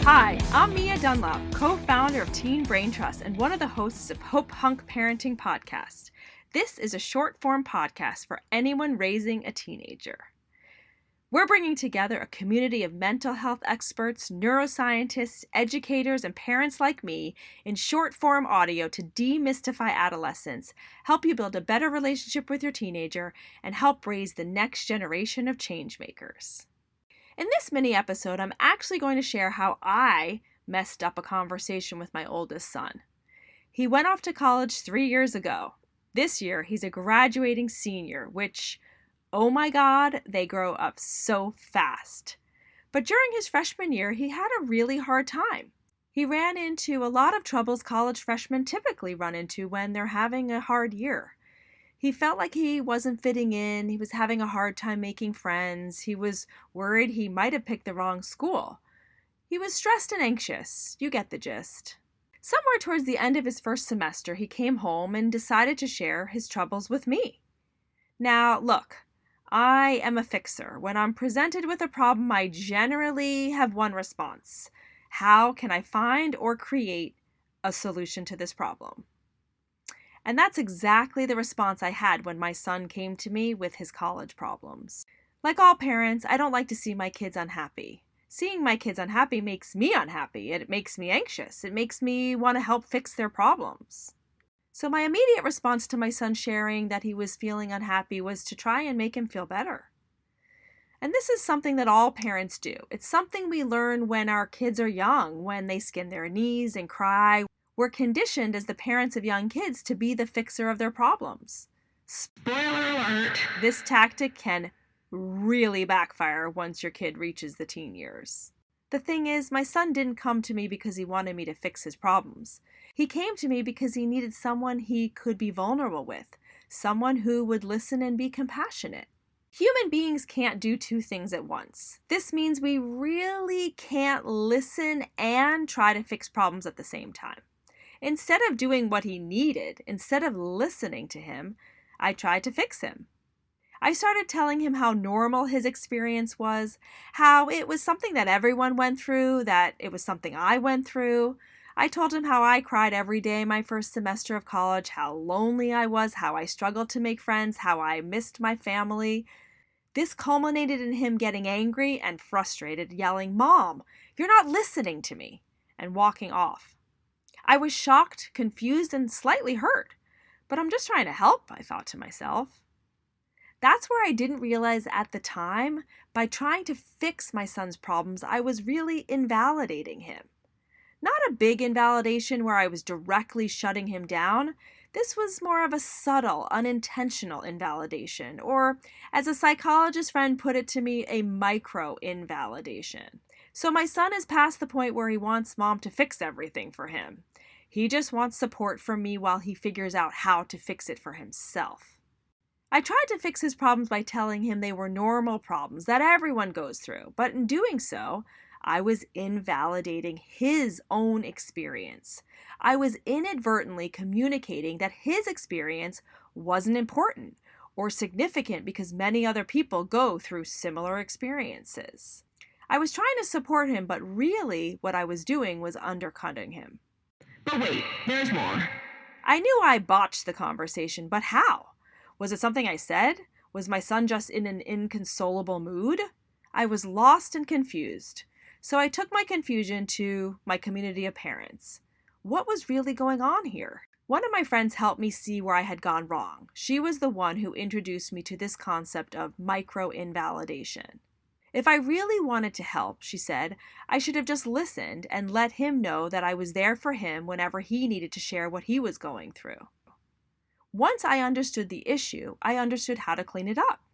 Hi, I'm Mya Dunlop, co-founder of Teen Brain Trust and one of the hosts of HopePunk Parenting Podcast. This is a short-form podcast for anyone raising a teenager. We're bringing together a community of mental health experts, neuroscientists, educators, and parents like me in short-form audio to demystify adolescence, help you build a better relationship with your teenager, and help raise the next generation of changemakers. In this mini episode, I'm actually going to share how I messed up a conversation with my oldest son. He went off to college 3 years ago. This year, he's a graduating senior, which, oh my God, they grow up so fast. But during his freshman year, he had a really hard time. He ran into a lot of troubles college freshmen typically run into when they're having a hard year. He felt like he wasn't fitting in. He was having a hard time making friends. He was worried he might have picked the wrong school. He was stressed and anxious. You get the gist. Somewhere towards the end of his first semester, he came home and decided to share his troubles with me. Now, look, I am a fixer. When I'm presented with a problem, I generally have one response. How can I find or create a solution to this problem? And that's exactly the response I had when my son came to me with his college problems. Like all parents, I don't like to see my kids unhappy. Seeing my kids unhappy makes me unhappy. It makes me anxious. It makes me want to help fix their problems. So my immediate response to my son sharing that he was feeling unhappy was to try and make him feel better. And this is something that all parents do. It's something we learn when our kids are young, when they skin their knees and cry. We're conditioned as the parents of young kids to be the fixer of their problems. Spoiler alert! This tactic can really backfire once your kid reaches the teen years. The thing is, my son didn't come to me because he wanted me to fix his problems. He came to me because he needed someone he could be vulnerable with, someone who would listen and be compassionate. Human beings can't do two things at once. This means we really can't listen and try to fix problems at the same time. Instead of doing what he needed, instead of listening to him, I tried to fix him. I started telling him how normal his experience was, how it was something that everyone went through, that it was something I went through. I told him how I cried every day my first semester of college, how lonely I was, how I struggled to make friends, how I missed my family. This culminated in him getting angry and frustrated, yelling, "Mom, you're not listening to me," and walking off. I was shocked, confused, and slightly hurt. But I'm just trying to help, I thought to myself. That's where I didn't realize at the time, by trying to fix my son's problems, I was really invalidating him. Not a big invalidation where I was directly shutting him down. This was more of a subtle, unintentional invalidation, or as a psychologist friend put it to me, a microinvalidation. So my son is past the point where he wants mom to fix everything for him. He just wants support from me while he figures out how to fix it for himself. I tried to fix his problems by telling him they were normal problems that everyone goes through, but in doing so, I was invalidating his own experience. I was inadvertently communicating that his experience wasn't important or significant because many other people go through similar experiences. I was trying to support him, but really what I was doing was undercutting him. But wait, there's more. I knew I botched the conversation, but how? Was it something I said? Was my son just in an inconsolable mood? I was lost and confused. So I took my confusion to my community of parents. What was really going on here? One of my friends helped me see where I had gone wrong. She was the one who introduced me to this concept of microinvalidation. If I really wanted to help, she said, I should have just listened and let him know that I was there for him whenever he needed to share what he was going through. Once I understood the issue, I understood how to clean it up.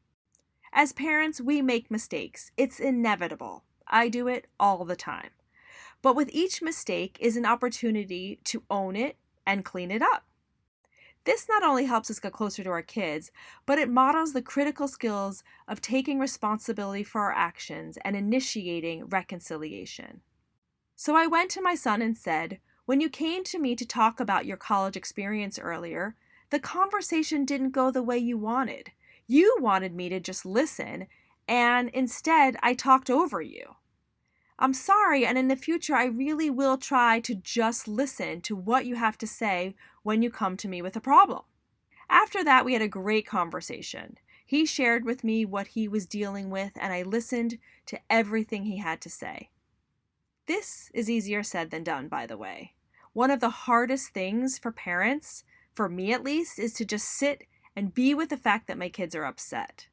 As parents, we make mistakes. It's inevitable. I do it all the time. But with each mistake is an opportunity to own it and clean it up. This not only helps us get closer to our kids, but it models the critical skills of taking responsibility for our actions and initiating reconciliation. So I went to my son and said, when you came to me to talk about your college experience earlier, the conversation didn't go the way you wanted. You wanted me to just listen, and instead I talked over you. I'm sorry, and in the future, I really will try to just listen to what you have to say when you come to me with a problem." After that, we had a great conversation. He shared with me what he was dealing with, and I listened to everything he had to say. This is easier said than done, by the way. One of the hardest things for parents, for me at least, is to just sit and be with the fact that my kids are upset.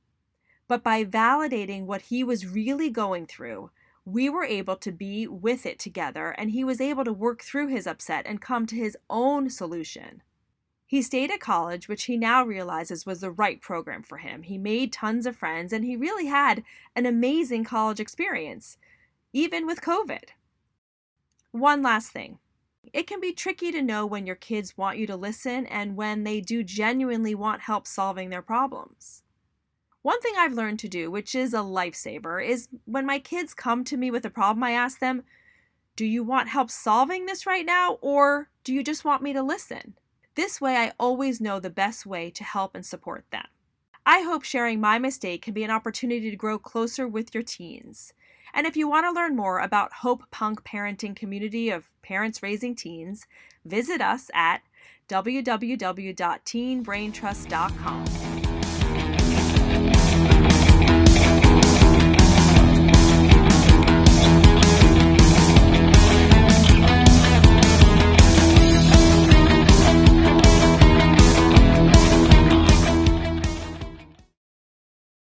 But by validating what he was really going through, we were able to be with it together, and he was able to work through his upset and come to his own solution. He stayed at college, which he now realizes was the right program for him. He made tons of friends, and he really had an amazing college experience, even with COVID. One last thing. It can be tricky to know when your kids want you to listen and when they do genuinely want help solving their problems. One thing I've learned to do, which is a lifesaver, is when my kids come to me with a problem, I ask them, "Do you want help solving this right now, or do you just want me to listen?" This way, I always know the best way to help and support them. I hope sharing my mistake can be an opportunity to grow closer with your teens. And if you want to learn more about HopePunk Parenting community of parents raising teens, visit us at www.teenbraintrust.com.